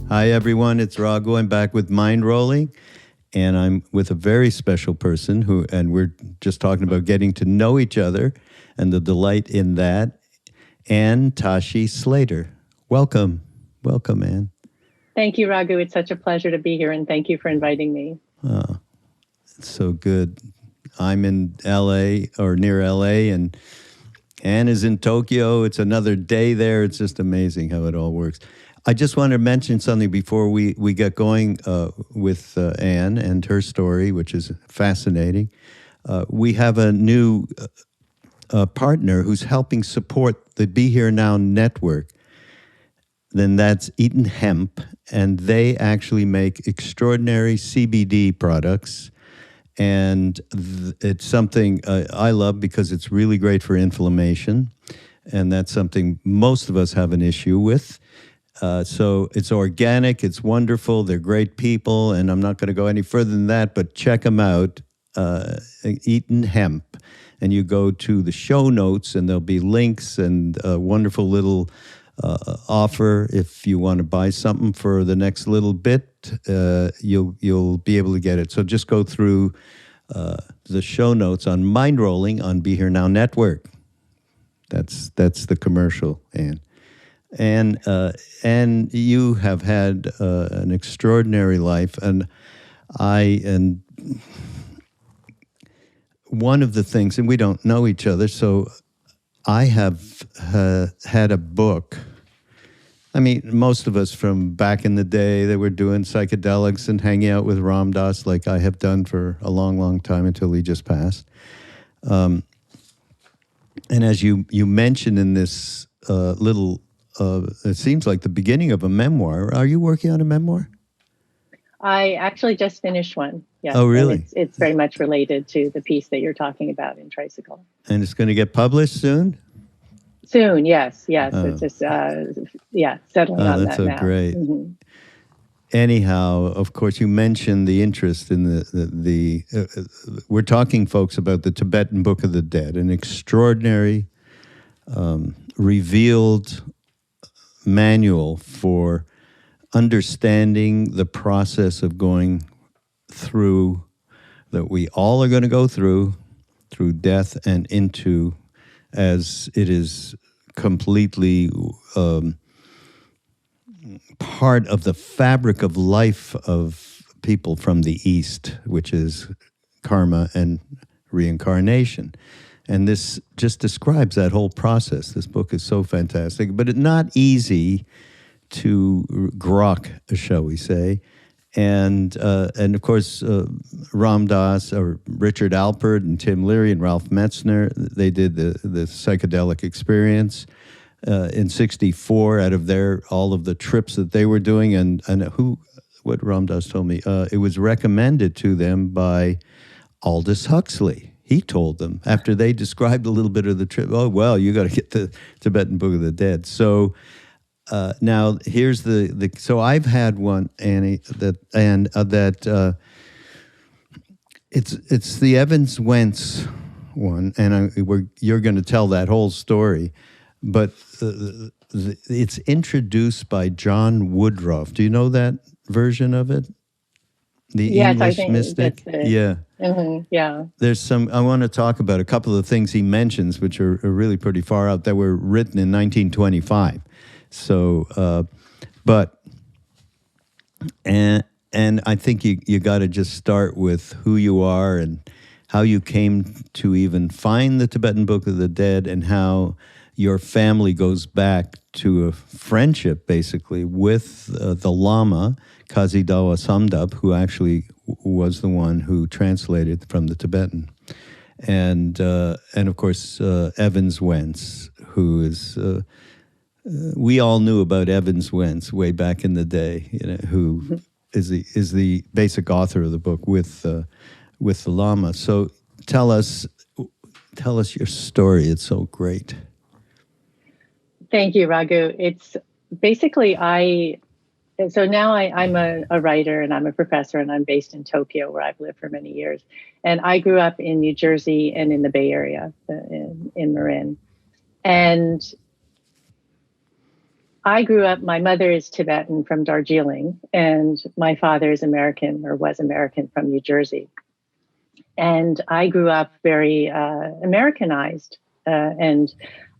Hi, everyone. It's Raghu. I'm back with Mindrolling, and I'm with a very special person and we're just talking about getting to know each other and the delight in that. Ann Tashi Slater. Welcome. Welcome, Ann. Thank you, Raghu. It's such a pleasure to be here, and thank you for inviting me. Oh, it's so good. I'm in LA or near LA, and Ann is in Tokyo. It's another day there. It's just amazing how it all works. I just wanted to mention something before we get going with Ann and her story, which is fascinating. We have a new partner who's helping support the Be Here Now network. Then that's Eaton Hemp, and they actually make extraordinary CBD products. And it's something I love because it's really great for inflammation, and that's something most of us have an issue with. So it's organic, it's wonderful, they're great people, and I'm not going to go any further than that, but check them out, Eaton Hemp. And you go to the show notes, and there'll be links and a wonderful little offer. If you want to buy something for the next little bit, you'll be able to get it. So just go through the show notes on Mindrolling on Be Here Now Network. That's the commercial, Ann. And you have had an extraordinary life, and one of the things, and we don't know each other, so I have had a book. I mean, most of us from back in the day that were doing psychedelics and hanging out with Ram Dass, like I have done for a long, long time until he just passed. And as you mentioned in this little, it seems like the beginning of a memoir. Are you working on a memoir? I actually just finished one. Yes. Oh, really? And it's very much related to the piece that you're talking about in Tricycle. And it's going to get published soon? Soon, yes. Oh. It's just, settling on that now. That's so great. Mm-hmm. Anyhow, of course, you mentioned the interest in the we're talking, folks, about the Tibetan Book of the Dead, an extraordinary revealed manual for understanding the process of going through, that we all are going to go through death and into, as it is completely part of the fabric of life of people from the East, which is karma and reincarnation. And this just describes that whole process. This book is so fantastic, but it's not easy to grok, shall we say. And of course, Ram Dass, or Richard Alpert, and Tim Leary, and Ralph Metzner, they did the psychedelic experience in '64 out of all of the trips that they were doing. And what Ram Dass told me, it was recommended to them by Aldous Huxley. He told them, after they described a little bit of the trip, oh, well, you got to get the Tibetan Book of the Dead. So now here's so I've had one, Annie, it's the Evans-Wentz one, and you're going to tell that whole story, but it's introduced by John Woodruff. Do you know that version of it? The English mystic? Yeah. Mm-hmm, yeah. There's I want to talk about a couple of things he mentions, which are really pretty far out, that were written in 1925. So, and I think you got to just start with who you are and how you came to even find the Tibetan Book of the Dead, and how your family goes back to a friendship, basically, with the Lama, Kazidawa Samdab, who actually was the one who translated from the Tibetan. And of course, Evans-Wentz, who is... we all knew about Evans-Wentz way back in the day, who is the basic author of the book with the Lama. So tell us your story. It's so great. Thank you, Raghu. It's basically so now I'm a writer, and I'm a professor, and I'm based in Tokyo, where I've lived for many years. And I grew up in New Jersey and in the Bay Area, in Marin. And I grew up, my mother is Tibetan from Darjeeling, and my father is American or was American from New Jersey. And I grew up very Americanized. And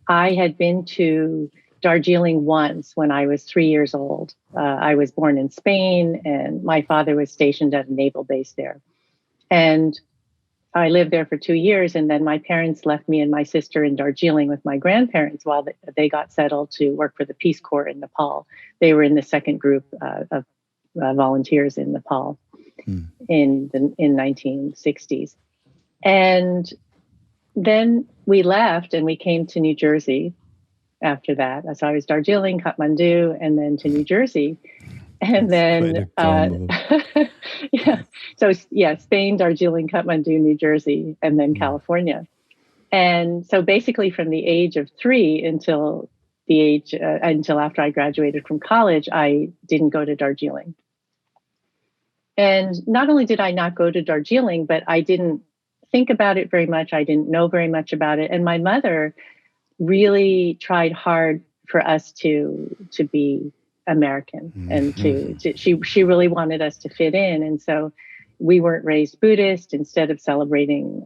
I had been to Darjeeling once when I was 3 years old. I was born in Spain, and my father was stationed at a naval base there. And I lived there for 2 years, and then my parents left me and my sister in Darjeeling with my grandparents while they got settled to work for the Peace Corps in Nepal. They were in the second group of volunteers in Nepal in 1960s. And then we left and we came to New Jersey after that. So I was Darjeeling, Kathmandu, and then to New Jersey. And then, yeah. So, yeah, Spain, Darjeeling, Kathmandu, New Jersey, and then California. And so basically from the age of 3 until after I graduated from college, I didn't go to Darjeeling. And not only did I not go to Darjeeling, but I didn't think about it very much. I didn't know very much about it. And my mother really tried hard for us to be American and she really wanted us to fit in. And so we weren't raised Buddhist. Instead of celebrating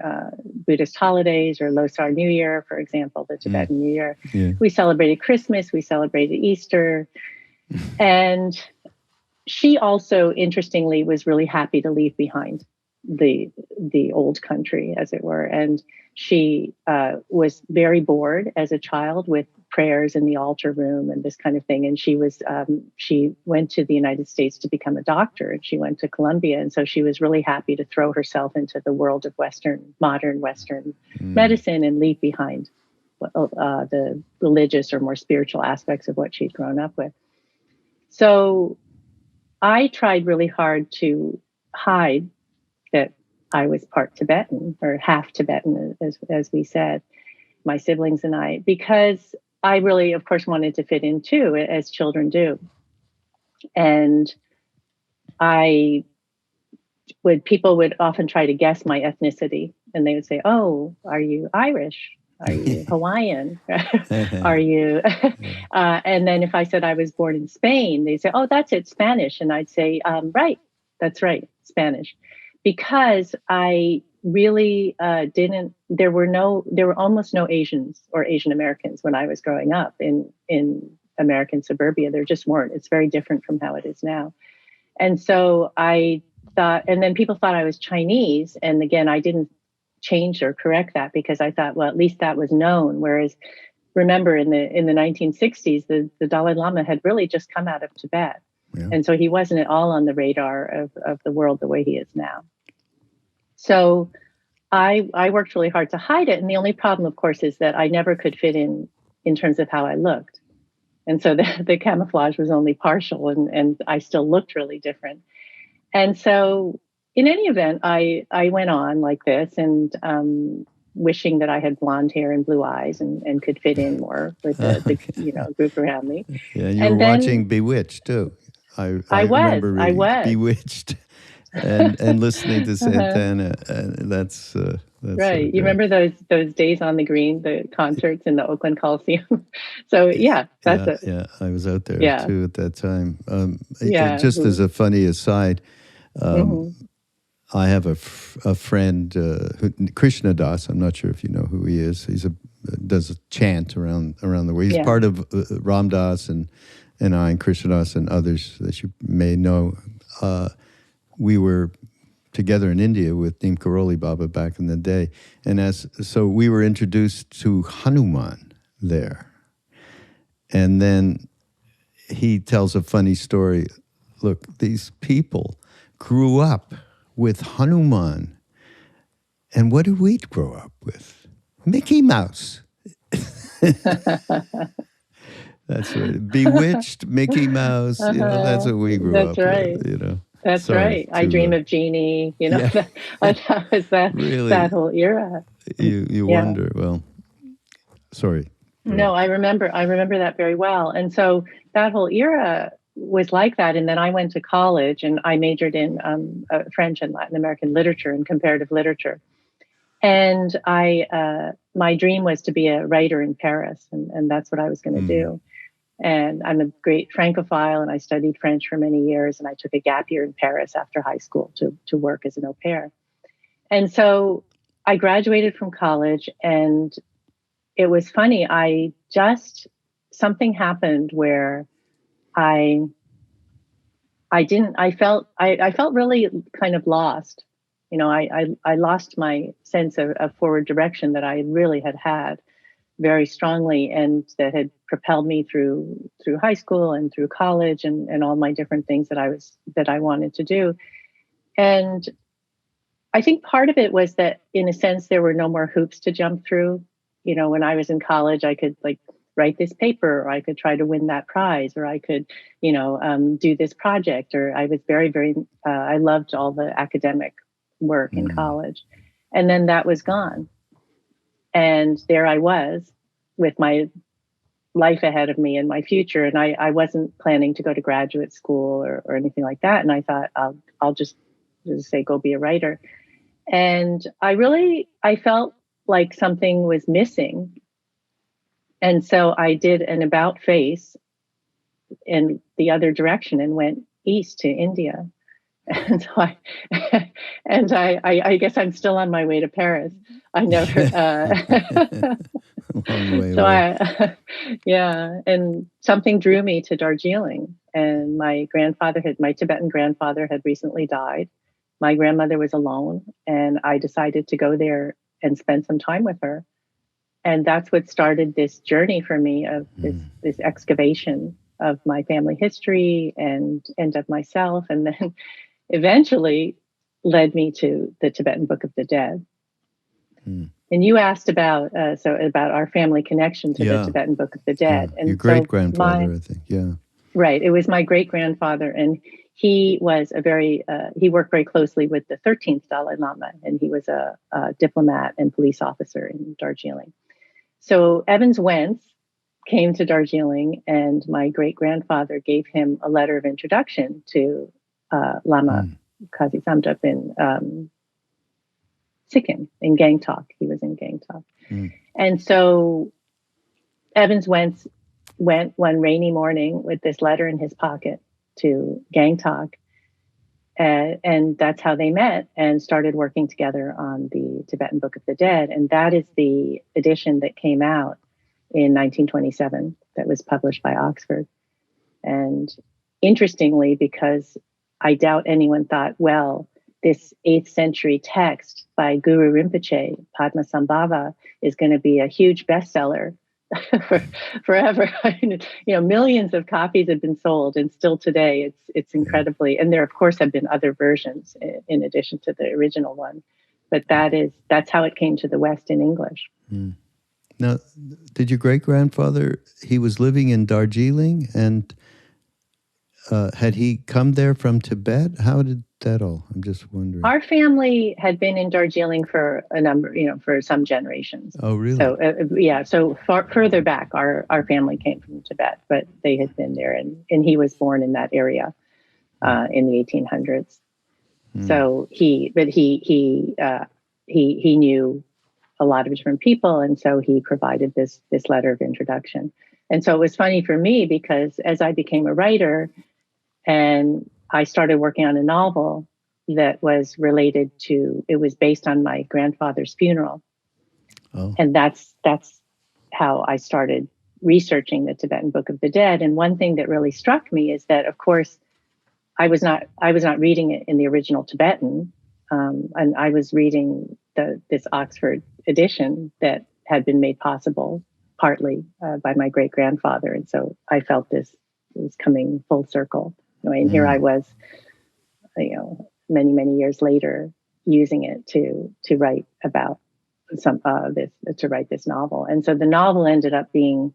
Buddhist holidays or Losar New Year, for example, the Tibetan New Year, we celebrated Christmas, we celebrated Easter. And she also, interestingly, was really happy to leave behind the old country, as it were. And she was very bored as a child with prayers in the altar room and this kind of thing. And she went to the United States to become a doctor, and she went to Columbia. And so she was really happy to throw herself into the world of modern Western medicine and leave behind the religious or more spiritual aspects of what she'd grown up with. So I tried really hard to hide that I was part Tibetan or half Tibetan, as we said, my siblings and I, because I really, of course, wanted to fit in too, as children do. And people would often try to guess my ethnicity, and they would say, "Oh, are you Irish? Are you Hawaiian? Are you?" And then if I said I was born in Spain, they'd say, "Oh, that's it, Spanish." And I'd say, "Right, that's right, Spanish," because I really didn't. There were almost no Asians or Asian Americans when I was growing up in American suburbia. There just weren't. It's very different from how it is now. And so I thought, and then people thought I was Chinese. And again, I didn't change or correct that because I thought, well, at least that was known. Whereas, remember, in the 1960s, the Dalai Lama had really just come out of Tibet. Yeah. And so he wasn't at all on the radar of the world the way he is now. So I worked really hard to hide it. And the only problem, of course, is that I never could fit in terms of how I looked. And so the camouflage was only partial, and I still looked really different. And so in any event, I went on like this and wishing that I had blonde hair and blue eyes and could fit in more with the group around me. Yeah, and you were watching Bewitched too. I remember Bewitched and listening to Santana. That's right. You remember those days on the green, the concerts in the Oakland Coliseum? So yeah, I was out there too at that time. Just as a funny aside, I have a friend, Krishna Das. I'm not sure if you know who he is. Does a chant around the way. He's part of Ram Das and I and Krishna Das and others that you may know. We were together in India with Neem Karoli Baba back in the day, and so we were introduced to Hanuman there, and then he tells a funny story. Look, these people grew up with Hanuman. And what did we grow up with? Mickey Mouse. That's right. Bewitched, Mickey Mouse. That's what we grew up with. That's right. I Dream of Jeannie. That was that whole era. You wonder. Well, sorry. No, I remember that very well. And so that whole era was like that. And then I went to college and I majored in French and Latin American literature and comparative literature. And my dream was to be a writer in Paris. And that's what I was going to do. And I'm a great Francophile, and I studied French for many years. And I took a gap year in Paris after high school to work as an au pair. And so I graduated from college, and it was funny. Something happened where I I felt really kind of lost. I lost my sense of forward direction that I really had very strongly, and that had propelled me through high school and through college, and all my different things that I wanted to do. And I think part of it was that, in a sense, there were no more hoops to jump through. When I was in college, I could like write this paper, or I could try to win that prize, or I could, do this project. Or I was very, very, I loved all the academic work in college. And then that was gone. And there I was with my life ahead of me and my future. And I wasn't planning to go to graduate school or anything like that. And I thought, I'll just say, go be a writer. And I felt like something was missing. And so I did an about face in the other direction and went east to India. And so I guess I'm still on my way to Paris. I never, Long way so away. yeah. And something drew me to Darjeeling, and my Tibetan grandfather had recently died. My grandmother was alone, and I decided to go there and spend some time with her. And that's what started this journey for me of this excavation of my family history and of myself, and then eventually led me to the Tibetan Book of the Dead. And you asked about about our family connection to the Tibetan Book of the Dead. And your great grandfather, I think. Yeah. Right. It was my great grandfather, and he was he worked very closely with the 13th Dalai Lama, and he was a diplomat and police officer in Darjeeling. So Evans-Wentz came to Darjeeling, and my great grandfather gave him a letter of introduction to Lama Kazi Samdrup in Sikkim, in Gangtok. He was in Gangtok. And so Evans-Wentz went one rainy morning with this letter in his pocket to Gangtok. And that's how they met and started working together on the Tibetan Book of the Dead. And that is the edition that came out in 1927 that was published by Oxford. And interestingly, because I doubt anyone thought, well, this 8th century text by Guru Rinpoche, Padmasambhava, is going to be a huge bestseller forever. Millions of copies have been sold, and still today it's incredibly. And there, of course, have been other versions in addition to the original one, but that's how it came to the West in English. Now, did your great grandfather? He was living in Darjeeling, and had he come there from Tibet? How did that all? I'm just wondering. Our family had been in Darjeeling for for some generations. Oh, really? So, so further back, our family came from Tibet, but they had been there, and he was born in that area in the 1800s. So he knew a lot of different people, and so he provided this letter of introduction. And so it was funny for me because as I became a writer, and I started working on a novel that was it was based on my grandfather's funeral. Oh. And that's how I started researching the Tibetan Book of the Dead. And one thing that really struck me is that, of course, I was not reading it in the original Tibetan, and I was reading this Oxford edition that had been made possible partly by my great grandfather. And so I felt this was coming full circle. And here I was, many, many years later, using it to write about to write this novel. And so the novel ended up being,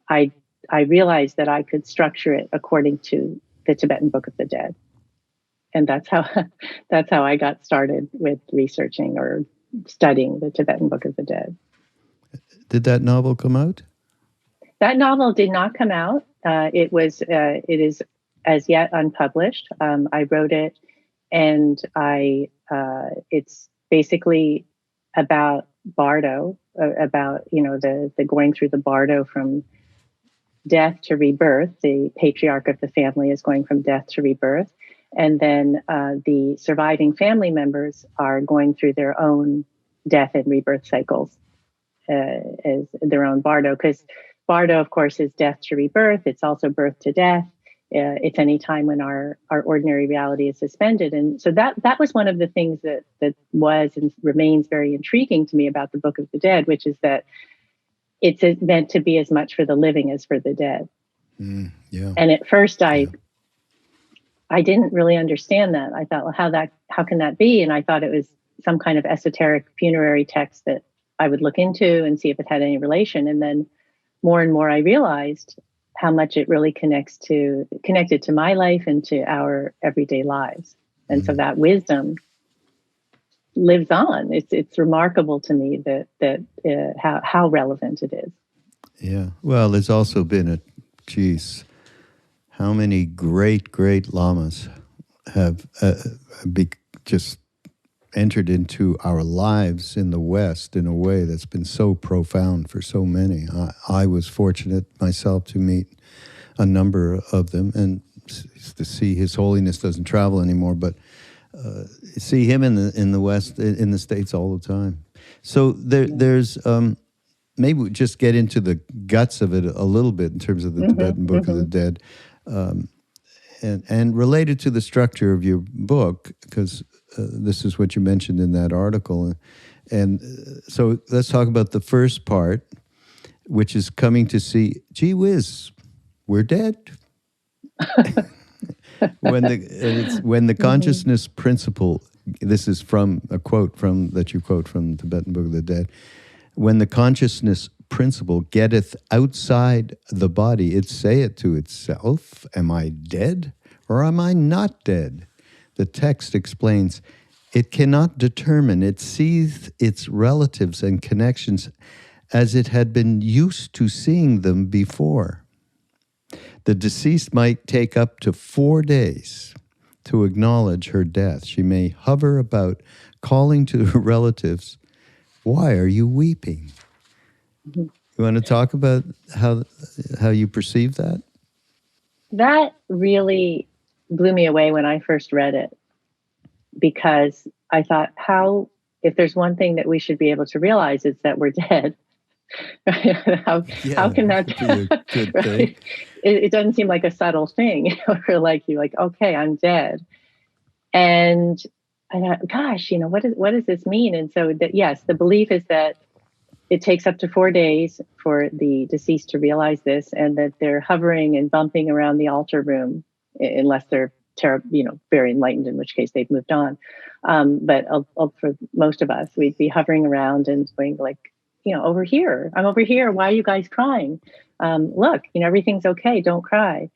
I realized that I could structure it according to the Tibetan Book of the Dead. And that's how I got started with researching or studying the Tibetan Book of the Dead. Did that novel come out? That novel did not come out. It is as yet unpublished. I wrote it, and it's basically about Bardo, about the going through the Bardo from death to rebirth. The patriarch of the family is going from death to rebirth. And then the surviving family members are going through their own death and rebirth cycles as their own Bardo. Because Bardo, of course, is death to rebirth. It's also birth to death. It's any time when our ordinary reality is suspended. And so that was one of the things that was and remains very intriguing to me about the Book of the Dead, which is that it's meant to be as much for the living as for the dead. Yeah. And at first I didn't really understand that. I thought, well, how can that be? And I thought it was some kind of esoteric funerary text that I would look into and see if it had any relation. And then more and more I realized how much it really connected to my life and to our everyday lives. And so that wisdom lives on. It's remarkable to me that how relevant it is. Yeah. Well, there's also been how many great lamas have just entered into our lives in the West in a way that's been so profound for so many. I was fortunate myself to meet a number of them, and to see His Holiness doesn't travel anymore, but see him in the West, in the States all the time. So there's maybe we just get into the guts of it a little bit in terms of the Tibetan Book of the Dead, and related to the structure of your book, because this is what you mentioned in that article. And so let's talk about the first part, which is coming to see, gee whiz, we're dead. when the consciousness principle, this is from a quote that you quote from the Tibetan Book of the Dead, when the consciousness principle getteth outside the body, it saith to itself, am I dead or am I not dead? The text explains, it cannot determine. It sees its relatives and connections as it had been used to seeing them before. The deceased might take up to 4 days to acknowledge her death. She may hover about, calling to her relatives, why are you weeping? You want to talk about how you perceive that? That really blew me away when I first read it, because I thought, if there's one thing that we should be able to realize, it's that we're dead. How can that be a good thing? Right? It doesn't seem like a subtle thing. Or like you're like, okay, I'm dead. And I thought, gosh, what does this mean? And so yes, the belief is that it takes up to 4 days for the deceased to realize this, and that they're hovering and bumping around the altar room, unless they're very enlightened, in which case they've moved on. But for most of us, we'd be hovering around and going like, over here, I'm over here. Why are you guys crying? Look, everything's okay. Don't cry.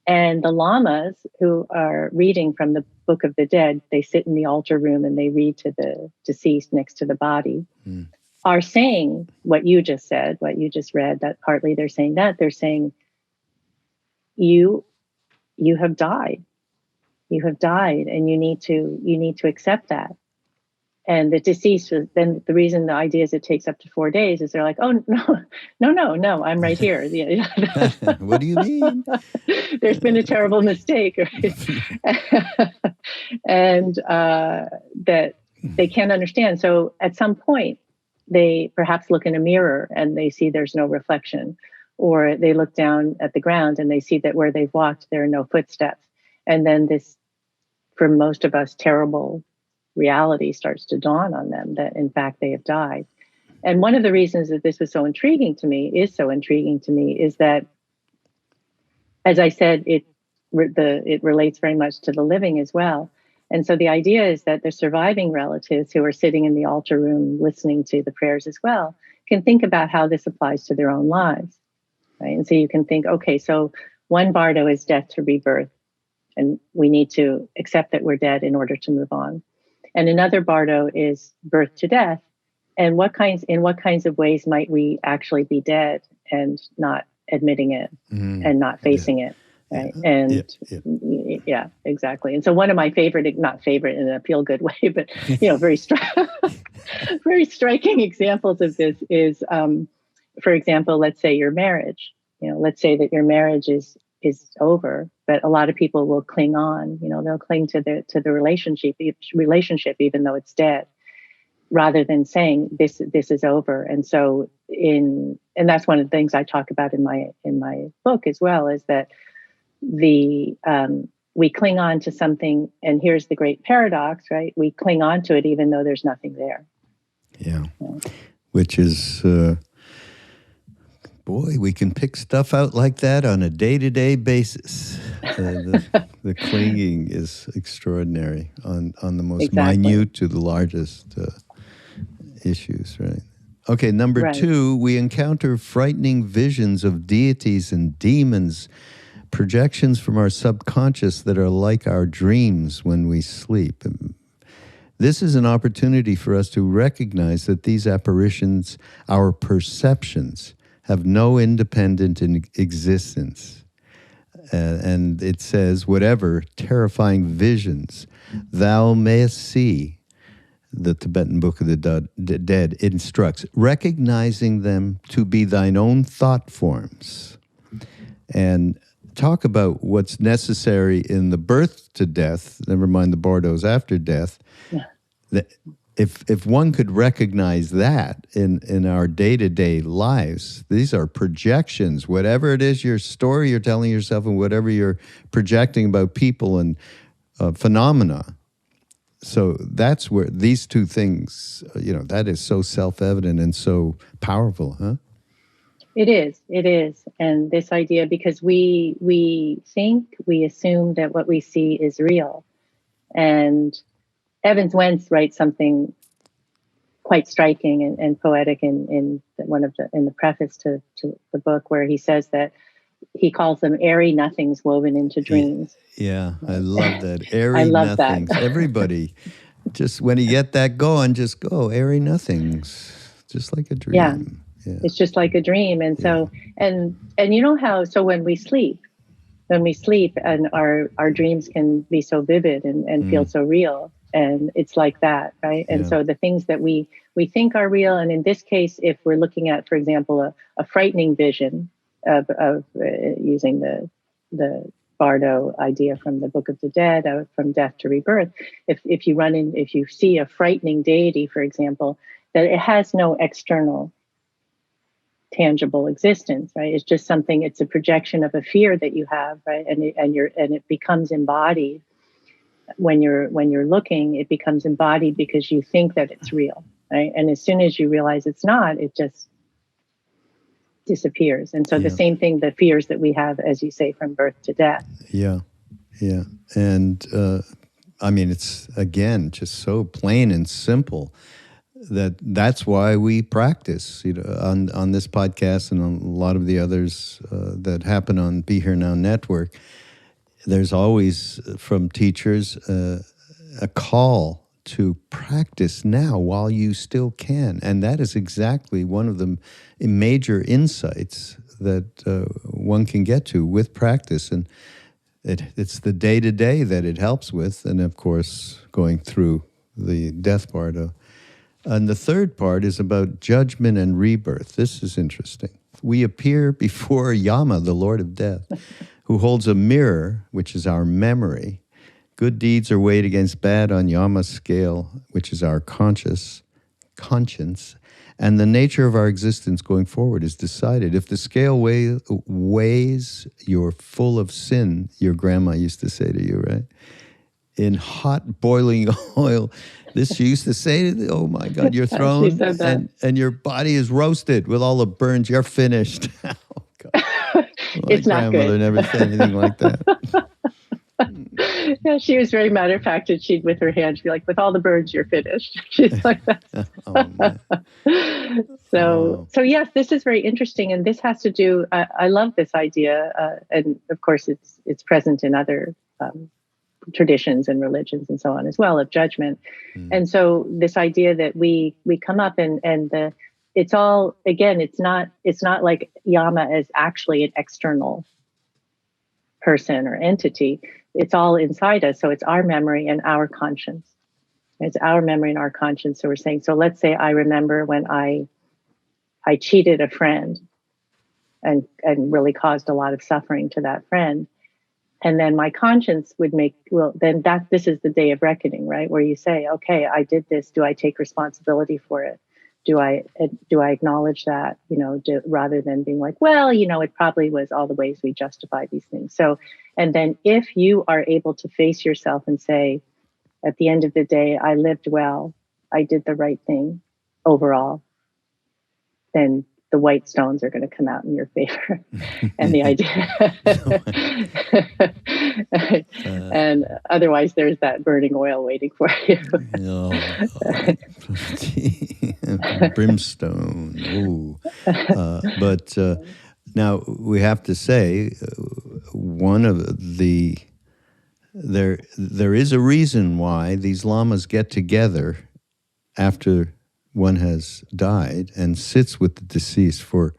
And the lamas who are reading from the Book of the Dead, they sit in the altar room and they read to the deceased next to the body, are saying what you just said, what you just read, that partly they're saying you have died. You have died, and you need to accept that. And the deceased, then the reason the idea is it takes up to 4 days is they're like, oh, no, I'm right here. What do you mean? There's been a terrible mistake. Right? And that they can't understand. So at some point, they perhaps look in a mirror and they see there's no reflection, or they look down at the ground and they see that where they've walked, there are no footsteps. And then this, for most of us, terrible reality starts to dawn on them that in fact they have died. And one of the reasons that this was so intriguing to me is that, as I said, it relates very much to the living as well. And so the idea is that the surviving relatives who are sitting in the altar room listening to the prayers as well can think about how this applies to their own lives, right? And so you can think, okay, so one Bardo is death to rebirth, and we need to accept that we're dead in order to move on. And another Bardo is birth to death. And in what kinds of ways might we actually be dead and not admitting it and not facing it? Right. And yeah, exactly. And so one of my not favorite in a feel good way, but, very very striking examples of this is, for example, let's say your marriage. let's say that your marriage is over, but a lot of people will cling on. They'll cling to the relationship even though it's dead, rather than saying this is over. And so and that's one of the things I talk about in my book as well, is that we cling on to something, and here's the great paradox, right? We cling on to it even though there's nothing there. Yeah. Which is, boy, we can pick stuff out like that on a day-to-day basis. The clinging is extraordinary on the most minute to the largest issues, right? Okay, number 2, we encounter frightening visions of deities and demons, projections from our subconscious that are like our dreams when we sleep. This is an opportunity for us to recognize that these apparitions, our perceptions, have no independent existence. And it says, whatever terrifying visions thou mayest see, the Tibetan Book of the Dead instructs, recognizing them to be thine own thought forms. And talk about what's necessary in the birth to death, never mind the Bardos after death. Yeah. That if one could recognize that in our day-to-day lives, these are projections. Whatever it is, your story you're telling yourself and whatever you're projecting about people and phenomena. So that's where these two things, that is so self-evident and so powerful, huh? It is. And this idea, because we assume that what we see is real. And Evans-Wentz writes something quite striking and poetic in the preface to the book, where he says that he calls them airy nothings woven into dreams. Yeah, I love that. Airy nothings. That. Everybody, just when you get that going, just go airy nothings, just like a dream. Yeah. It's just like a dream. And so, and you know how, so when we sleep and our dreams can be so vivid and feel so real, and it's like that, right? And so the things that we think are real, and in this case, if we're looking at, for example, a frightening vision of using the Bardo idea from the Book of the Dead, from death to rebirth, if you see a frightening deity, for example, that it has no external tangible existence, right? It's just something, it's a projection of a fear that you have, right? And it becomes embodied when you're looking, it becomes embodied because you think that it's real, right? And as soon as you realize it's not, it just disappears. And so the same thing, the fears that we have, as you say, from birth to death. Yeah. And I mean, it's, again, just so plain and simple. That's why we practice, on this podcast and on a lot of the others that happen on Be Here Now Network. There's always, from teachers, a call to practice now while you still can. And that is exactly one of the major insights that one can get to with practice. And it's the day-to-day that it helps with. And, of course, going through the death part of. And the third part is about judgment and rebirth. This is interesting. We appear before Yama, the Lord of Death, who holds a mirror, which is our memory. Good deeds are weighed against bad on Yama's scale, which is our conscience, and the nature of our existence going forward is decided. If the scale weighs you're full of sin, your grandma used to say to you, right? In hot boiling oil, this she used to say, oh my God, you're thrown and your body is roasted with all the burns, you're finished. Oh God. It's not good. My grandmother never said anything like that. Yeah, she was very matter of fact, and she'd with her hand, she'd be like, with all the birds, you're finished. She's like that. So yes, this is very interesting. And this has to do, I love this idea. And of course, it's present in other traditions and religions and so on as well, of judgment. And so this idea that we come up and it's all, again, it's not like Yama is actually an external person or entity. It's all inside us. So it's our memory and our conscience. It's our memory and our conscience. So we're saying, so let's say I remember when I cheated a friend, and really caused a lot of suffering to that friend. And then my conscience would make, well, then this is the day of reckoning, right? Where you say, okay, I did this. Do I take responsibility for it? Do I acknowledge that, rather than being like, well, it probably was all the ways we justify these things. So, and then if you are able to face yourself and say, at the end of the day, I lived well, I did the right thing overall, then the white stones are going to come out in your favor. And the idea, and otherwise there's that burning oil waiting for you. Brimstone. Ooh. But now we have to say, one of the there is a reason why these lamas get together after one has died and sits with the deceased for,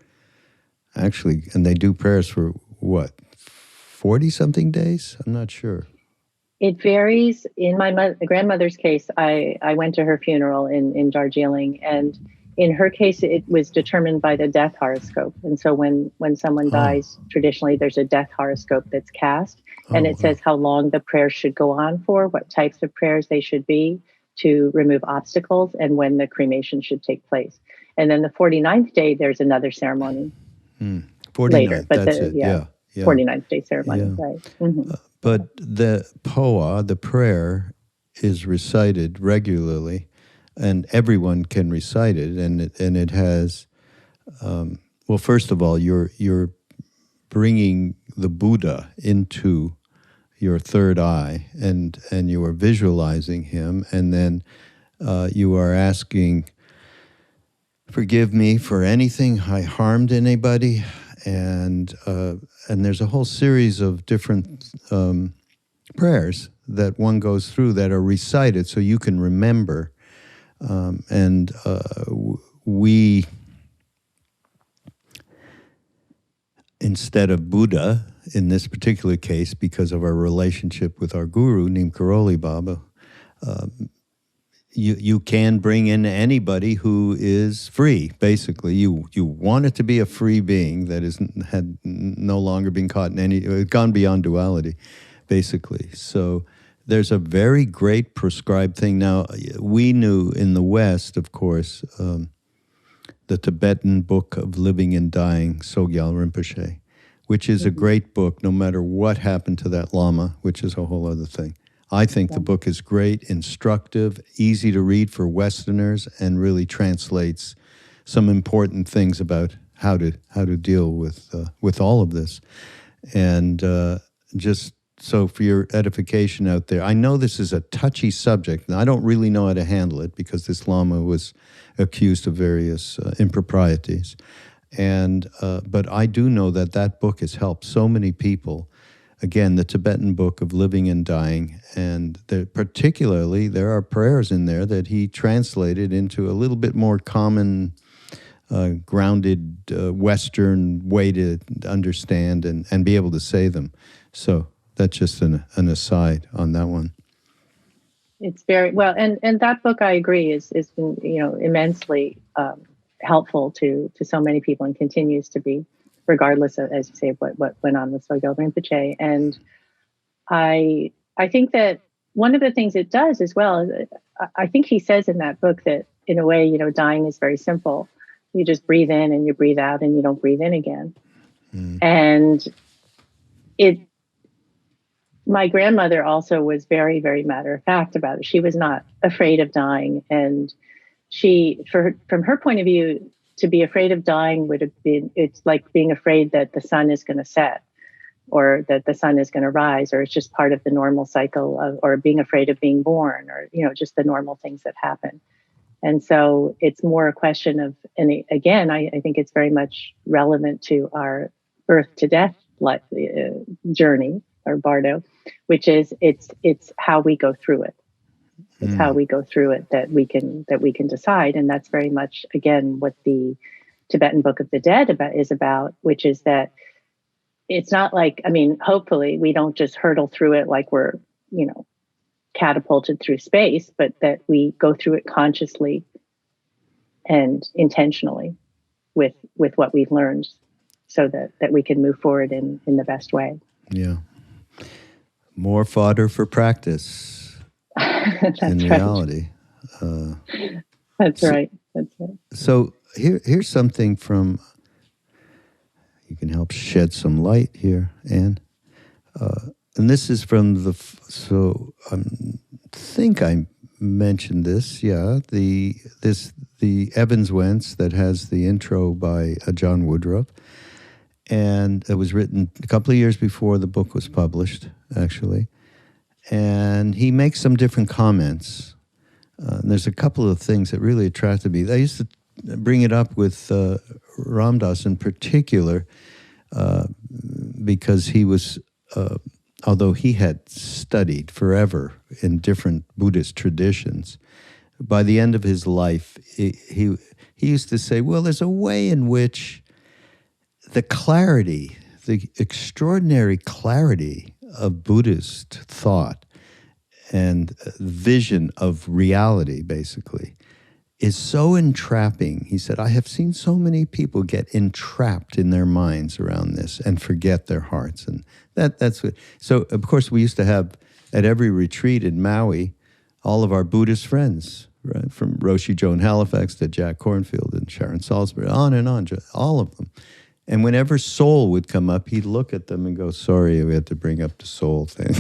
actually, and they do prayers for what, 40-something days? I'm not sure. It varies. In my grandmother's case, I went to her funeral in Darjeeling, and in her case, it was determined by the death horoscope. And so when someone dies, traditionally there's a death horoscope that's cast, and it says how long the prayers should go on for, what types of prayers they should be to remove obstacles, and when the cremation should take place. And then the 49th day, there's another ceremony 49th, later. But that's it. Yeah. 49th day ceremony, right. Mm-hmm. But the poa, the prayer, is recited regularly, and everyone can recite it. And it has, well, first of all, you're bringing the Buddha into your third eye, and you are visualizing him, and then you are asking, forgive me for anything I harmed anybody, and there's a whole series of different prayers that one goes through that are recited so you can remember, and we, instead of Buddha, in this particular case, because of our relationship with our guru, Neem Karoli Baba, you can bring in anybody who is free, basically. You want it to be a free being that had no longer been caught in gone beyond duality, basically. So there's a very great prescribed thing. Now, we knew in the West, of course, the Tibetan Book of Living and Dying, Sogyal Rinpoche, which is a great book, no matter what happened to that Lama, which is a whole other thing. I think the book is great, instructive, easy to read for Westerners, and really translates some important things about how to deal with all of this. And just so for your edification out there, I know this is a touchy subject, and I don't really know how to handle it because this Lama was accused of various improprieties. And but I do know that book has helped so many people. Again, the Tibetan Book of Living and Dying, and particularly there are prayers in there that he translated into a little bit more common, grounded Western way to understand and be able to say them. So that's just an aside on that one. It's very well, and that book, I agree, is immensely helpful to so many people, and continues to be, regardless of, as you say, what went on with Sogyal Rinpoche. And I think that one of the things it does as well, I think he says in that book that in a way, dying is very simple. You just breathe in and you breathe out and you don't breathe in again. And my grandmother also was very, very matter of fact about it. She was not afraid of dying. And from her point of view, to be afraid of dying would have been, it's like being afraid that the sun is going to set or that the sun is going to rise, or it's just part of the normal cycle or being afraid of being born, or, just the normal things that happen. And so it's more a question of, and again, I think it's very much relevant to our birth to death journey, or Bardo, which is it's how we go through it. It's how we go through it that we can decide. And that's very much, again, what the Tibetan Book of the Dead is about, which is that it's not like, hopefully we don't just hurtle through it like we're, catapulted through space, but that we go through it consciously and intentionally with what we've learned so that we can move forward in the best way. Yeah. More fodder for practice in reality. That's right. That's right. So here's something from, you can help shed some light here, Ann. And this is from I think I mentioned this, the Evans-Wentz that has the intro by John Woodruff. And it was written a couple of years before the book was published, actually. And he makes some different comments. And there's a couple of things that really attracted me. I used to bring it up with Ram Dass in particular, because he was, although he had studied forever in different Buddhist traditions, by the end of his life, he used to say, well, there's a way in which the clarity, the extraordinary clarity of Buddhist thought and vision of reality, basically, is so entrapping. He said, I have seen so many people get entrapped in their minds around this and forget their hearts. And that's what. So, of course, we used to have at every retreat in Maui all of our Buddhist friends, right? From Roshi Joan Halifax to Jack Cornfield and Sharon Salisbury, on and on, all of them. And whenever soul would come up, he'd look at them and go, sorry, we had to bring up the soul thing.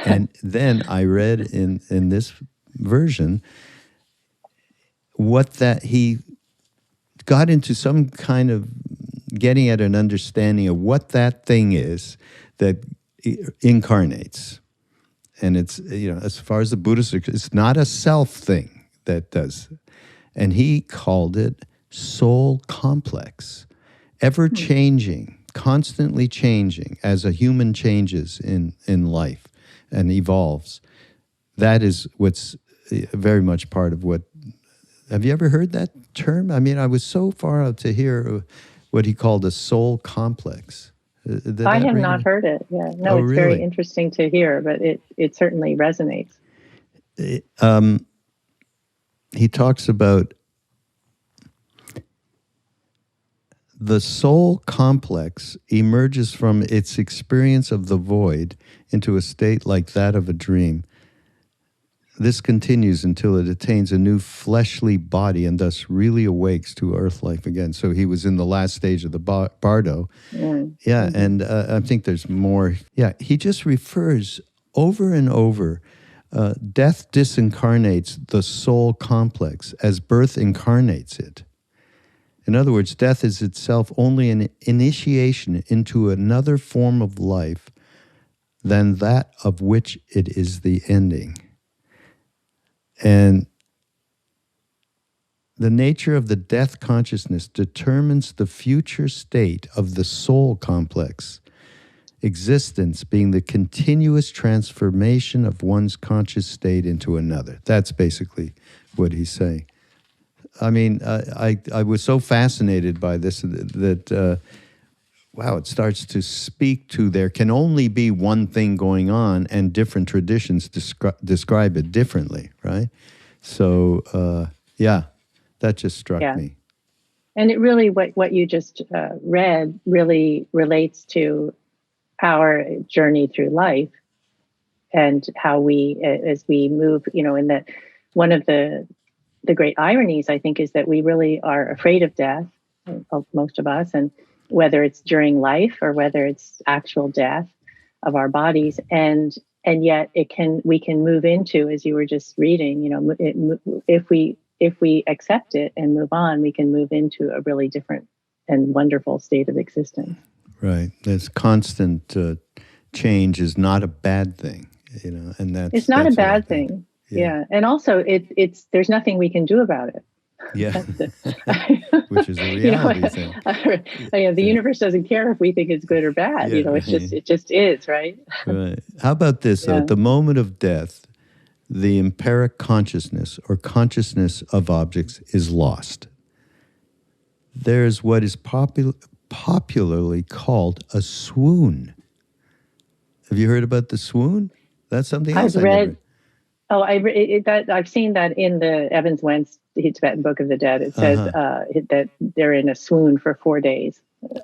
And then I read in this version what that he got into some kind of getting at an understanding of what that thing is that incarnates. And it's, as far as the Buddhists, it's not a self thing that does. And he called it soul complex, ever changing, constantly changing as a human changes in life and evolves. That is what's very much part of what. Have you ever heard that term? I mean, I was so far out to hear what he called a soul complex. I have not heard it. Yeah, no, it's really very interesting to hear, but it certainly resonates. He talks about the soul complex emerges from its experience of the void into a state like that of a dream. This continues until it attains a new fleshly body and thus really awakes to earth life again. So he was in the last stage of the Bardo. Yeah, and I think there's more. Yeah, he just refers over and over, death disincarnates the soul complex as birth incarnates it. In other words, death is itself only an initiation into another form of life than that of which it is the ending. And the nature of the death consciousness determines the future state of the soul complex, existence being the continuous transformation of one's conscious state into another. That's basically what he's saying. I mean, I was so fascinated by this that wow, it starts to speak to there can only be one thing going on, and different traditions describe it differently, right? So, yeah, that just struck me. And it really, what you just read really relates to our journey through life and how we, as we move, in that one of the great ironies, I think, is that we really are afraid of death, most of us, and whether it's during life or whether it's actual death of our bodies, and yet we can move into, as you were just reading, if we accept it and move on, we can move into a really different and wonderful state of existence. Right. This constant change is not a bad thing, and it's not a bad thing. Yeah. And also it's there's nothing we can do about it. Yeah. Which is a reality thing. The universe doesn't care if we think it's good or bad. Yeah. It just is, right? Right. How about this? At the moment of death, the empiric consciousness or consciousness of objects is lost. There's what is popularly called a swoon. Have you heard about the swoon? That's something else I've read. Oh, I've seen that in the Evans-Wentz Tibetan Book of the Dead. It says that they're in a swoon for 4 days,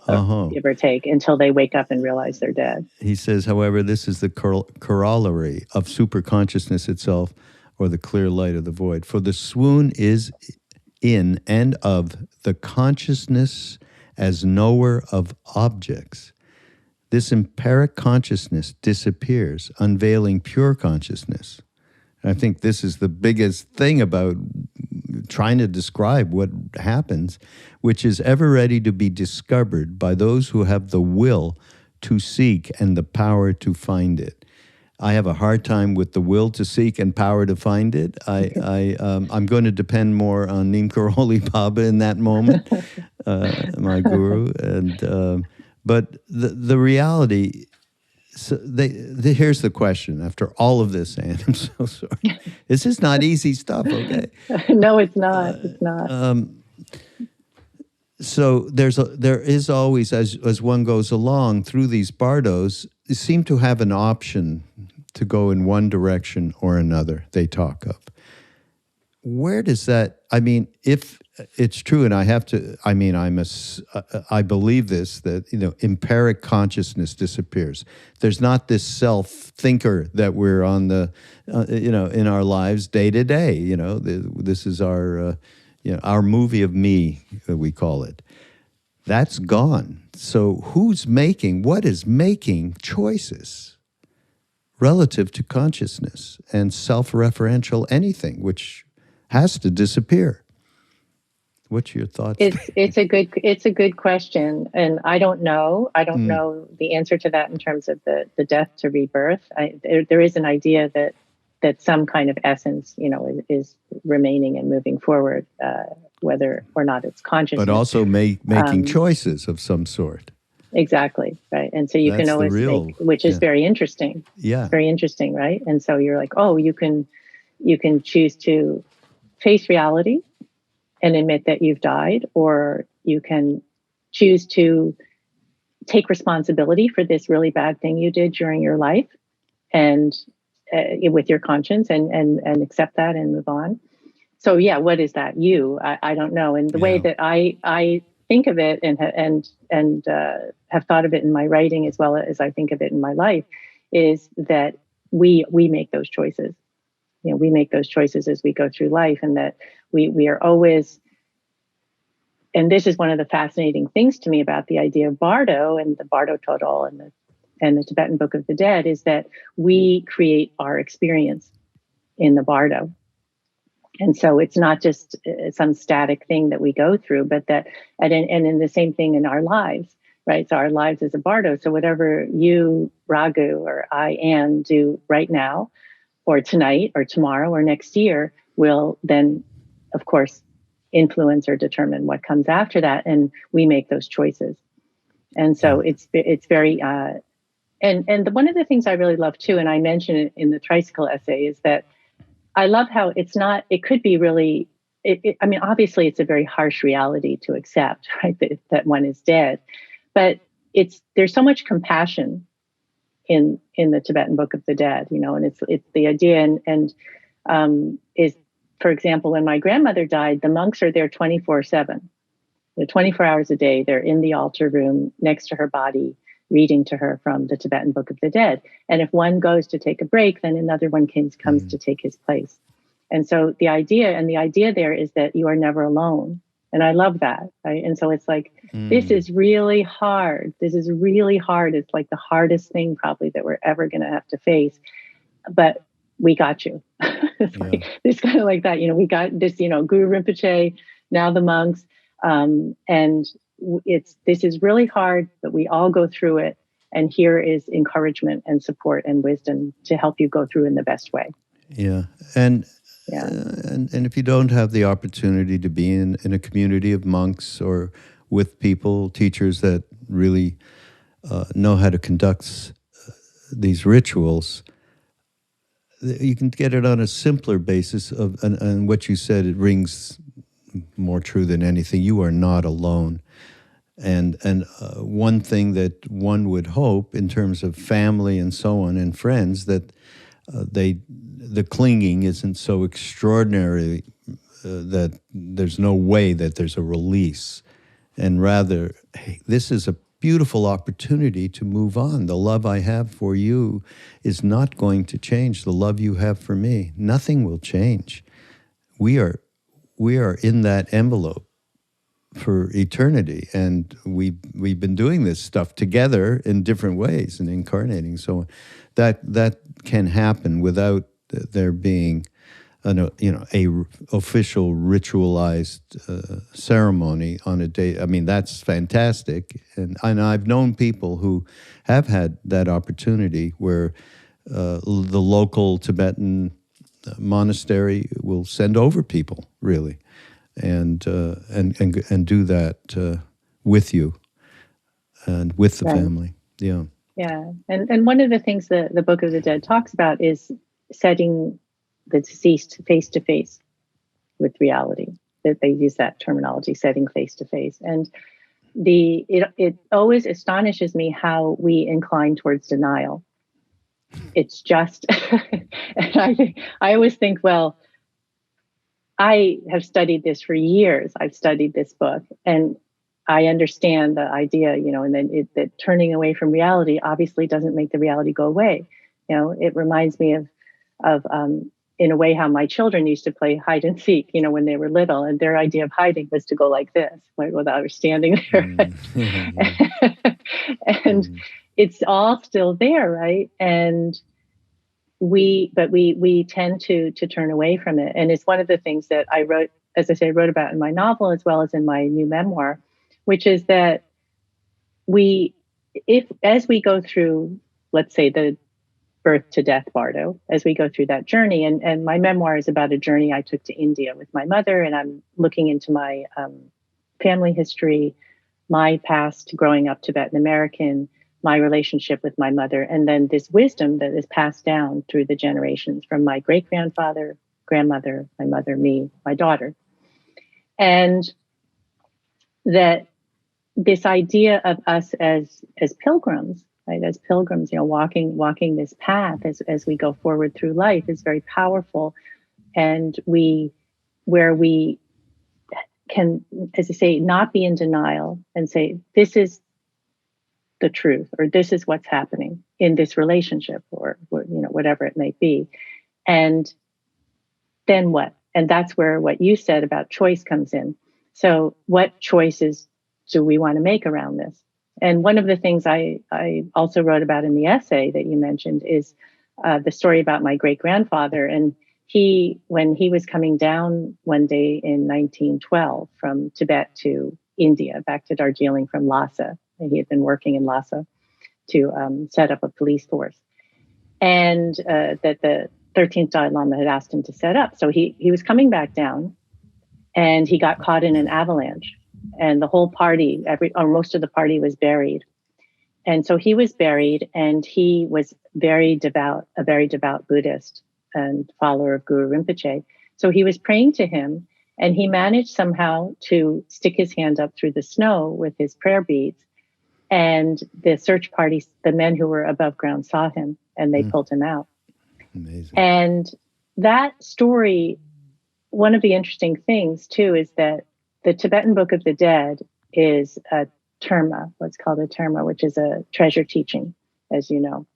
give or take, until they wake up and realize they're dead. He says, however, this is the corollary of superconsciousness itself, or the clear light of the void. For the swoon is in and of the consciousness as knower of objects. This empiric consciousness disappears, unveiling pure consciousness. I think this is the biggest thing about trying to describe what happens, which is ever ready to be discovered by those who have the will to seek and the power to find it. I have a hard time with the will to seek and power to find it. I'm going to depend more on Neem Karoli Baba in that moment, my guru. But the reality. So here's the question. After all of this, Ann, I'm so sorry. This is not easy stuff, okay? No, it's not. It's not. So there is always, as one goes along through these bardos, they seem to have an option to go in one direction or another, they talk of. Where does that, I mean, if it's true, and I have to, I mean, I believe this, that, empiric consciousness disappears. There's not this self-thinker that we're on the, in our lives day to day. This is our movie of me, we call it. That's gone. So what is making choices relative to consciousness and self-referential anything, which has to disappear? What's your thoughts? It's a good question, and I don't know. I don't know the answer to that in terms of the death to rebirth. There is an idea that some kind of essence, is remaining and moving forward, whether or not it's consciousness. But also making choices of some sort. Exactly, right. And so you can always make, which is very interesting. Yeah, very interesting, right? And so you're like, oh, you can choose to face reality and admit that you've died, or you can choose to take responsibility for this really bad thing you did during your life, and with your conscience, and accept that and move on. So yeah, what is that? I don't know. And the way that I think of it and have thought of it in my writing as well as I think of it in my life is that we make those choices. We make those choices as we go through life, and that we are always, and this is one of the fascinating things to me about the idea of Bardo and the Bardo Todol and the Tibetan Book of the Dead, is that we create our experience in the Bardo. And so it's not just some static thing that we go through, but that, and in the same thing in our lives, right? So our lives is a Bardo. So whatever you, Raghu, or I, Ann, do right now, or tonight, or tomorrow, or next year, will then, of course, influence or determine what comes after that, and we make those choices. And so it's very, and one of the things I really love too, and I mentioned it in the tricycle essay, is that I love how it's not. It could be really. I mean, obviously, it's a very harsh reality to accept, right? That one is dead, but there's so much compassion in the Tibetan Book of the Dead, and it's the idea and is, for example, when my grandmother died, the monks are there 24/7. They're 24 hours a day. They're in the altar room next to her body, reading to her from the Tibetan Book of the Dead. And if one goes to take a break, then another one comes to take his place. And so the idea there is that you are never alone. And I love that, right? And so it's like, this is really hard. This is really hard. It's like the hardest thing probably that we're ever going to have to face. But we got you. It's kind of like that. We got this, Guru Rinpoche, now the monks. This is really hard, but we all go through it. And here is encouragement and support and wisdom to help you go through in the best way. Yeah. And if you don't have the opportunity to be in a community of monks or with people, teachers that really know how to conduct these rituals, you can get it on a simpler basis and what you said, it rings more true than anything. You are not alone. And one thing that one would hope in terms of family and so on and friends, that the clinging isn't so extraordinary that there's no way that there's a release, and rather, hey, this is a beautiful opportunity to move on. The love I have for you is not going to change. The love you have for me, nothing will change. We are in that envelope for eternity, and we've been doing this stuff together in different ways and incarnating. So that can happen without there being a official ritualized ceremony on a day. I mean, that's fantastic, and I've known people who have had that opportunity where the local Tibetan monastery will send over people, really, and do that with you and with the family. Yeah. Yeah. And one of the things that the Book of the Dead talks about is setting the deceased face to face with reality. That they use that terminology, setting face to face. And it always astonishes me how we incline towards denial. It's just, and I always think, well, I have studied this for years. I've studied this book, and I understand the idea, and then that turning away from reality obviously doesn't make the reality go away. It reminds me of in a way how my children used to play hide and seek, when they were little, and their idea of hiding was to go like this, right, without her standing there. And it's all still there, right? And we tend to turn away from it. And it's one of the things that I wrote, as I say, I wrote about in my novel as well as in my new memoir, which is that as we go through, let's say, the birth to death Bardo, as we go through that journey, and my memoir is about a journey I took to India with my mother, and I'm looking into my family history, my past growing up Tibetan American, my relationship with my mother, and then this wisdom that is passed down through the generations from my great-grandfather, grandmother, my mother, me, my daughter. And that this idea of us as pilgrims, right, as pilgrims, walking this path as we go forward through life is very powerful. And where we can, as I say, not be in denial and say, this is the truth, or this is what's happening in this relationship, or whatever it may be. And then what? And that's where what you said about choice comes in. So what choices do we want to make around this? And one of the things I also wrote about in the essay that you mentioned is the story about my great-grandfather. And when he was coming down one day in 1912 from Tibet to India, back to Darjeeling from Lhasa, and he had been working in Lhasa to set up a police force, and that the 13th Dalai Lama had asked him to set up. So he was coming back down, and he got caught in an avalanche, and the whole party, most of the party, was buried. And so he was buried, and he was a very devout Buddhist and follower of Guru Rinpoche. So he was praying to him, and he managed somehow to stick his hand up through the snow with his prayer beads. And the search party, the men who were above ground, saw him, and they pulled him out. Amazing. And that story, one of the interesting things too, is that the Tibetan Book of the Dead is a terma, what's called a terma, which is a treasure teaching, as you know.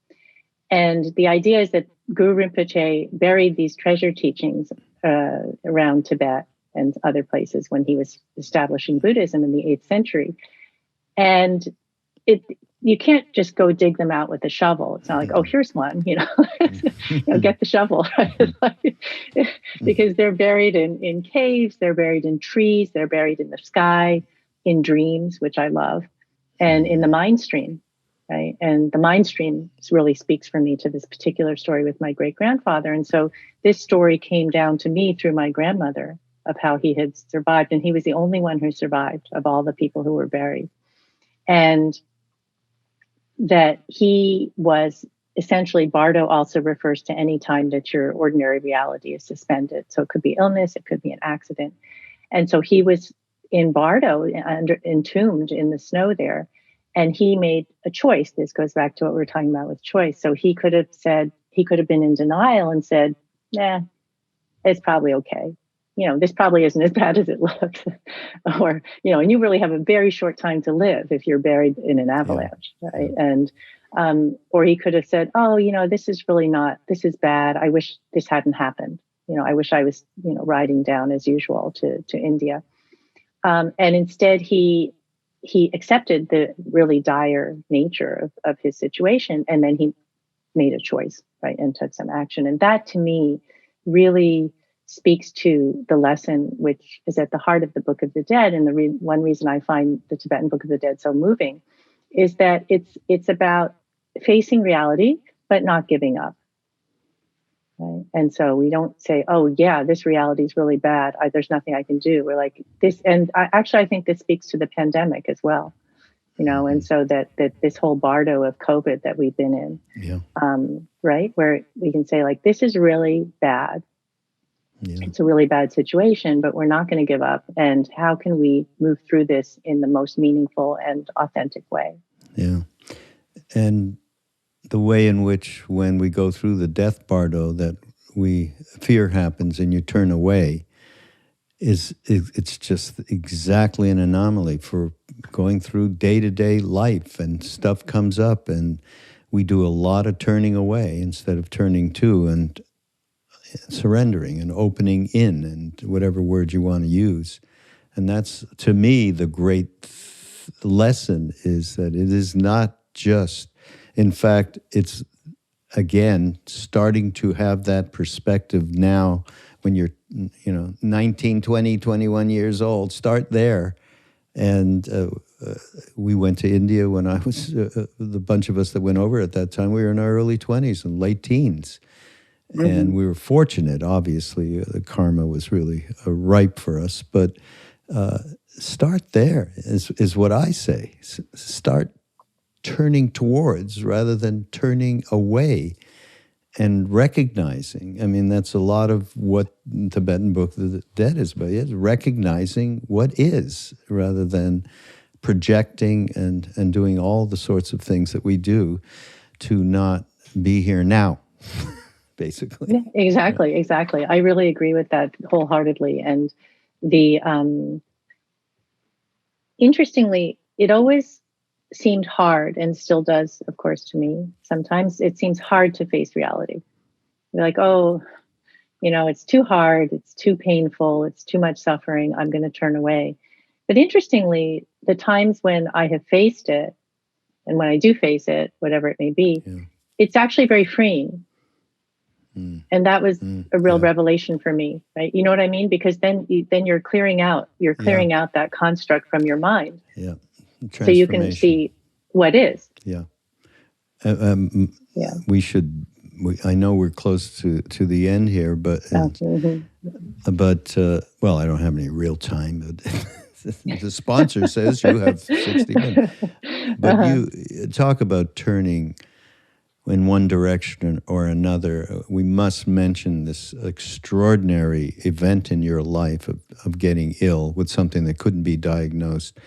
And the idea is that Guru Rinpoche buried these treasure teachings around Tibet and other places when he was establishing Buddhism in the 8th century. And you can't just go dig them out with a shovel. It's not like, oh, here's one, get the shovel, right? Because they're buried in caves, they're buried in trees, they're buried in the sky, in dreams, which I love, and in the mind stream, right? And the mind stream really speaks for me to this particular story with my great-grandfather. And so this story came down to me through my grandmother of how he had survived. And he was the only one who survived of all the people who were buried. And that he was essentially, Bardo also refers to any time that your ordinary reality is suspended. So it could be illness, it could be an accident. And so he was in Bardo, entombed in the snow there. And he made a choice. This goes back to what we were talking about with choice. So he could have said, he could have been in denial and said, nah, it's probably okay. This probably isn't as bad as it looks. Or, and you really have a very short time to live if you're buried in an avalanche, right? And, or he could have said, oh, this is bad. I wish this hadn't happened. I wish I was, riding down as usual to India. And instead he accepted the really dire nature of his situation. And then he made a choice, right? And took some action. And that to me really speaks to the lesson, which is at the heart of the Book of the Dead. And the one reason I find the Tibetan Book of the Dead so moving is that it's about facing reality, but not giving up. Right? And so we don't say, oh yeah, this reality is really bad. There's nothing I can do. We're like this. And I think this speaks to the pandemic as well. And so that this whole Bardo of COVID that we've been in, right, where we can say like, this is really bad. Yeah. It's a really bad situation, but we're not going to give up. And how can we move through this in the most meaningful and authentic way? Yeah. And the way in which when we go through the death bardo that fear happens and you turn away it's just exactly an anomaly for going through day-to-day life, and stuff comes up and we do a lot of turning away instead of turning to and surrendering and opening in, and whatever word you want to use. And that's, to me, the great lesson is that it is not just, in fact, it's, again, starting to have that perspective now when you're, 19, 20, 21 years old. Start there. And we went to India when I was, the bunch of us that went over at that time, we were in our early 20s and late teens. Mm-hmm. And we were fortunate, obviously. The karma was really ripe for us. But start there is what I say. Start turning towards rather than turning away, and recognizing. I mean, that's a lot of what the Tibetan Book of the Dead is about. It's recognizing what is rather than projecting and doing all the sorts of things that we do to not be here now. Basically. Yeah, exactly. I really agree with that wholeheartedly. And interestingly, it always seemed hard, and still does, of course, to me. Sometimes it seems hard to face reality. You're like, oh, it's too hard, it's too painful, it's too much suffering, I'm going to turn away. But interestingly, the times when I have faced it, and when I do face it, whatever it may be, it's actually very freeing. And that was a real revelation for me, right? You know what I mean? Because then you're clearing out out that construct from your mind. Yeah. So you can see what is. Yeah. We should. I know we're close to the end here, but well, I don't have any real time. But the sponsor says you have 60 minutes. But you talk about turning in one direction or another. We must mention this extraordinary event in your life of getting ill with something that couldn't be diagnosed.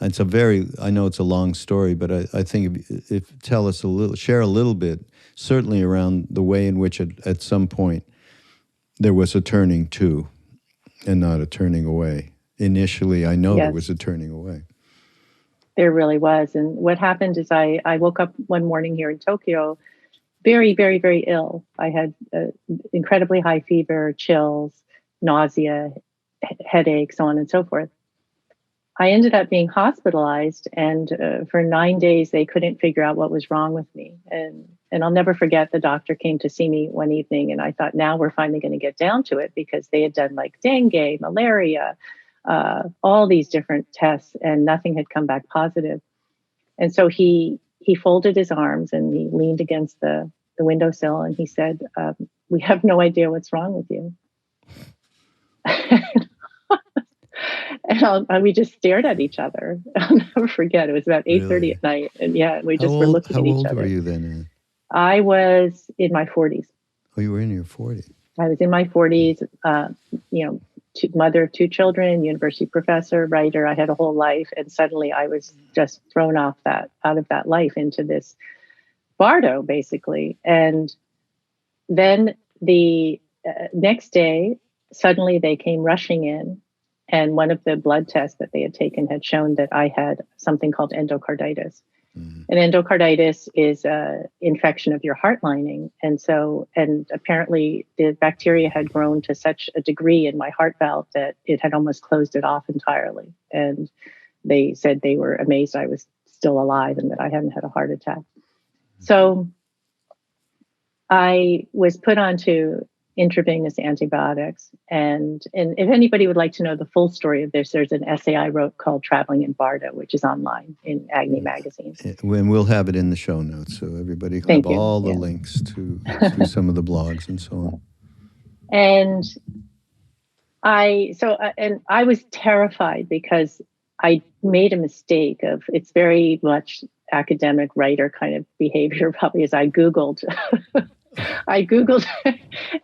It's I know it's a long story, but I think if tell us share a little bit, certainly around the way in which at some point there was a turning to and not a turning away. Initially, I know there was a turning away. There really was. And what happened is I woke up one morning here in Tokyo very, very, very ill. I had incredibly high fever, chills, nausea, headache, so on and so forth. I ended up being hospitalized, and for 9 days, they couldn't figure out what was wrong with me. And I'll never forget, the doctor came to see me one evening, and I thought, now we're finally going to get down to it, because they had done like dengue, malaria, all these different tests, and nothing had come back positive. And so he folded his arms and he leaned against the windowsill, and he said, we have no idea what's wrong with you. And we just stared at each other. I'll never forget. It was about 8:30 at night. And we just were looking at each other. How old were you then? I was in my 40s. Oh, you were in your 40s. I was in my 40s, mother of 2 children, university professor, writer. I had a whole life. And suddenly I was just thrown out of that life into this Bardo, basically. And then the next day, suddenly they came rushing in, and one of the blood tests that they had taken had shown that I had something called endocarditis. And endocarditis is an infection of your heart lining. And apparently the bacteria had grown to such a degree in my heart valve that it had almost closed it off entirely. And they said they were amazed I was still alive and that I hadn't had a heart attack. So I was put onto intravenous antibiotics. And if anybody would like to know the full story of this, there's an essay I wrote called Traveling in Bardo, which is online in Agni magazine. And we'll have it in the show notes, so everybody will have all the links to some of the blogs and so on. And I was terrified because I made a mistake of, it's very much academic writer kind of behavior, probably, as I Googled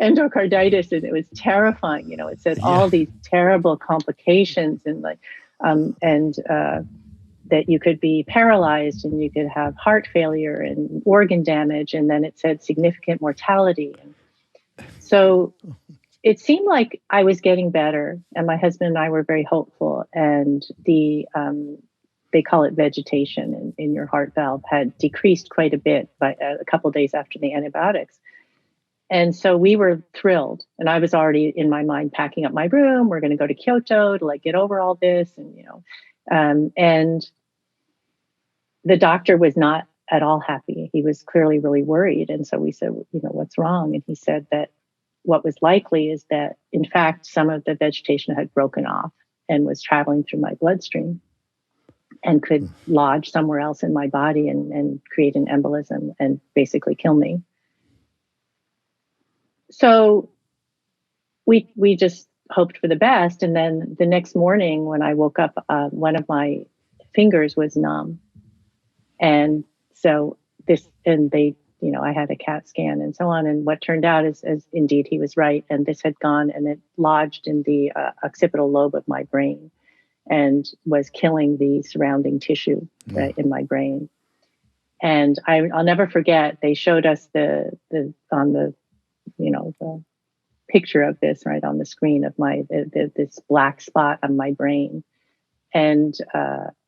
endocarditis, and it was terrifying. It said all these terrible complications and that you could be paralyzed and you could have heart failure and organ damage. And then it said significant mortality. So it seemed like I was getting better, and my husband and I were very hopeful. And they call it vegetation in your heart valve had decreased quite a bit by a couple of days after the antibiotics. And so we were thrilled. And I was already in my mind packing up my room. We're going to go to Kyoto to get over all this. And, and the doctor was not at all happy. He was clearly really worried. And so we said, what's wrong? And he said that what was likely is that, in fact, some of the vegetation had broken off and was traveling through my bloodstream and could lodge somewhere else in my body and create an embolism and basically kill me. So we just hoped for the best. And then the next morning when I woke up, one of my fingers was numb. And so I had a CAT scan and so on. And what turned out is indeed he was right. And this had gone and it lodged in the occipital lobe of my brain and was killing the surrounding tissue in my brain. And I'll never forget, they showed us the picture of this right on the screen of this black spot on my brain. And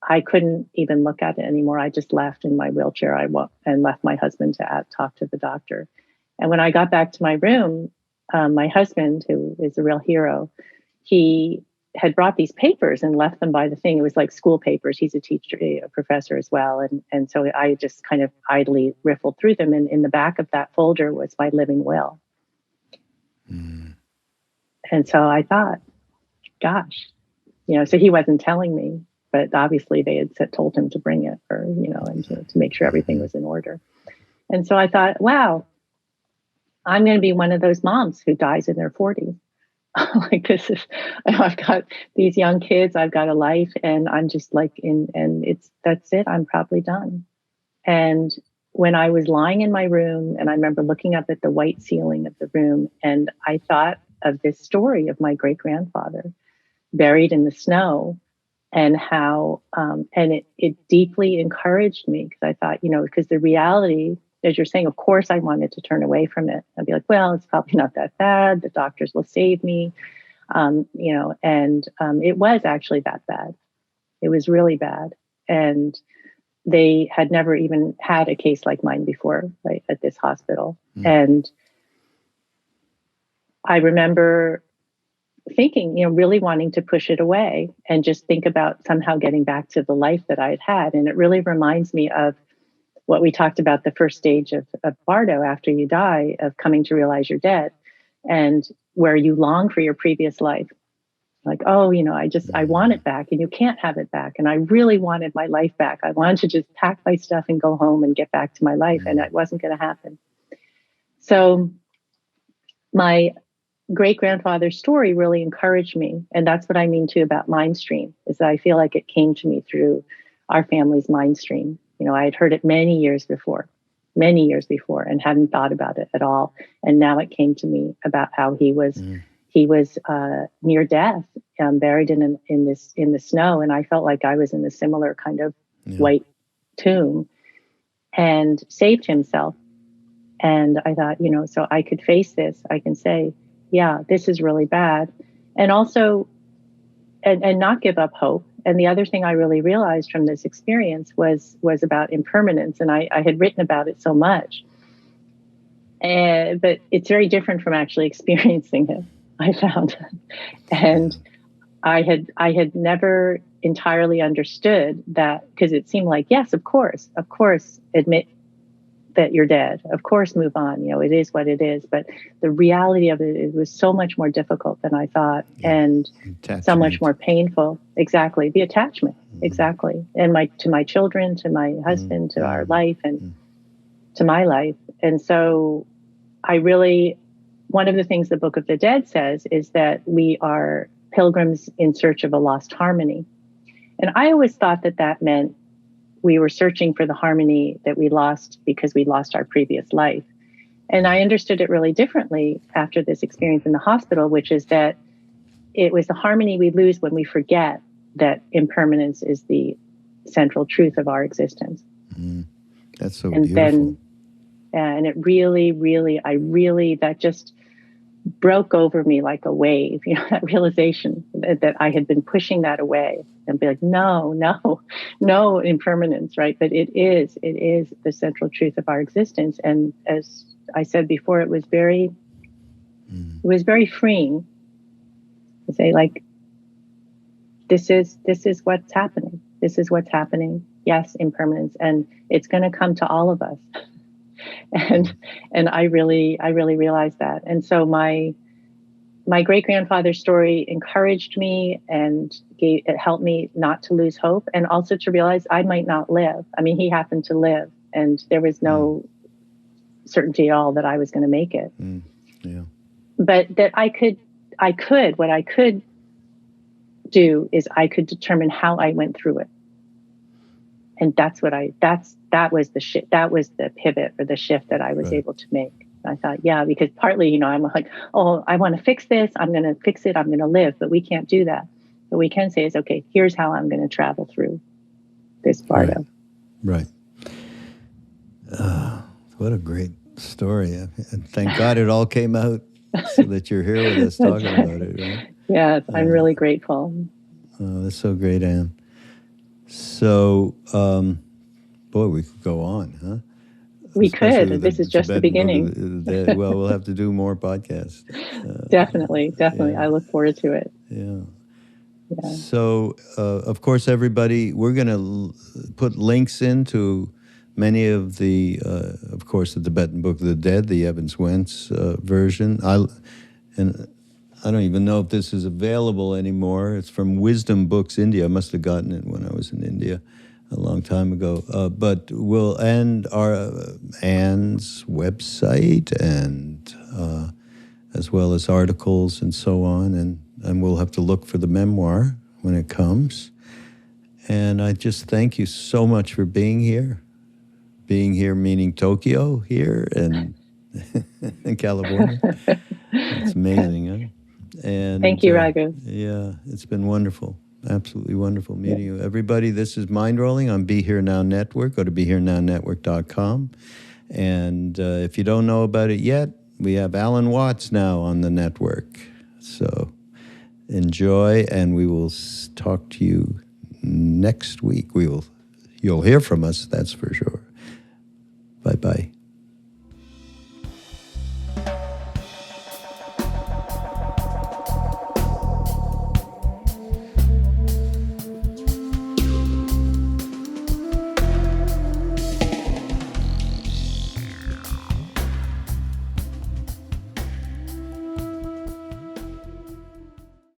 I couldn't even look at it anymore. I just left in my wheelchair. And left my husband to talk to the doctor. And when I got back to my room, my husband, who is a real hero, he had brought these papers and left them by the thing. It was like school papers. He's a teacher, a professor as well. And so I just kind of idly riffled through them. And in the back of that folder was my living will. And so I thought, gosh, so he wasn't telling me, but obviously they had told him to bring it and to make sure everything was in order. And so I thought, wow, I'm going to be one of those moms who dies in their 40s. I've got these young kids, I've got a life, and I'm just that's it. I'm probably done. And when I was lying in my room, and I remember looking up at the white ceiling of the room, and I thought of this story of my great grandfather buried in the snow, and how, and it deeply encouraged me, because I thought, because the reality, as you're saying, of course, I wanted to turn away from it. I'd be like, well, it's probably not that bad. The doctors will save me. And it was actually that bad. It was really bad. And they had never even had a case like mine before, right, at this hospital. And I remember thinking, really wanting to push it away and just think about somehow getting back to the life that I had had. And it really reminds me of what we talked about, the first stage of Bardo after you die, of coming to realize you're dead, and where you long for your previous life. Like, oh, I want it back, and you can't have it back. And I really wanted my life back. I wanted to just pack my stuff and go home and get back to my life. And it wasn't going to happen. So my great grandfather's story really encouraged me. And that's what I mean too about Mindstream, is that I feel like it came to me through our family's Mindstream. I had heard it many years before, and hadn't thought about it at all. And now it came to me about how he was near death, buried in the snow. And I felt like I was in a similar kind of white tomb, and saved himself. And I thought, so I could face this. I can say, yeah, this is really bad. And also, and not give up hope. And the other thing I really realized from this experience was about impermanence. And I had written about it so much. But it's very different from actually experiencing it, I found. And I had never entirely understood that, because it seemed like, yes, of course, admit that you're dead. Of course, move on. It is what it is. But the reality of it was so much more difficult than I thought, and so much more painful. Exactly, the attachment. Exactly, and to my children, to my husband, to our life, and to my life. And so, one of the things the Book of the Dead says is that we are pilgrims in search of a lost harmony. And I always thought that meant we were searching for the harmony that we lost because we lost our previous life. And I understood it really differently after this experience in the hospital, which is that it was the harmony we lose when we forget that impermanence is the central truth of our existence. That's so and beautiful. And it really, that just broke over me like a wave, that realization that I had been pushing that away and be like, no impermanence, right? But it is the central truth of our existence. And as I said before, it was very freeing to say, like, this is what's happening. This is what's happening. Yes, impermanence, and it's going to come to all of us. And I really realized that. And so my great-grandfather's story encouraged me, and it helped me not to lose hope, and also to realize I might not live. I mean, he happened to live, and there was no certainty at all that I was going to make it. Yeah. But that what I could do is I could determine how I went through it. And that was the pivot, or the shift that I was able to make. I thought, yeah, because partly, I'm like, oh, I want to fix this. I'm going to fix it. I'm going to live. But we can't do that. What we can say is, okay, here's how I'm going to travel through this Bardo. Right. What a great story. And thank God it all came out so that you're here with us talking about it, right? Yes, I'm really grateful. Oh, that's so great, Ann. So, boy, we could go on, huh? We could. This is just the beginning. Well, we'll have to do more podcasts. Definitely. Yeah. I look forward to it. Yeah. So, of course, everybody, we're going to put links into many of the, of course, the Tibetan Book of the Dead, the Evans-Wentz version. And I don't even know if this is available anymore. It's from Wisdom Books India. I must have gotten it when I was in India a long time ago. But we'll end Ann's website, and as well as articles and so on. And we'll have to look for the memoir when it comes. And I just thank you so much for being here. Being here meaning Tokyo here and in California. It's amazing, huh? And thank you, Raghu. Yeah, it's been wonderful. Absolutely wonderful meeting you. Everybody, this is Mindrolling on Be Here Now Network. Go to BeHereNowNetwork.com. And if you don't know about it yet, we have Alan Watts now on the network. So enjoy, and we will talk to you next week. You'll hear from us, that's for sure. Bye-bye.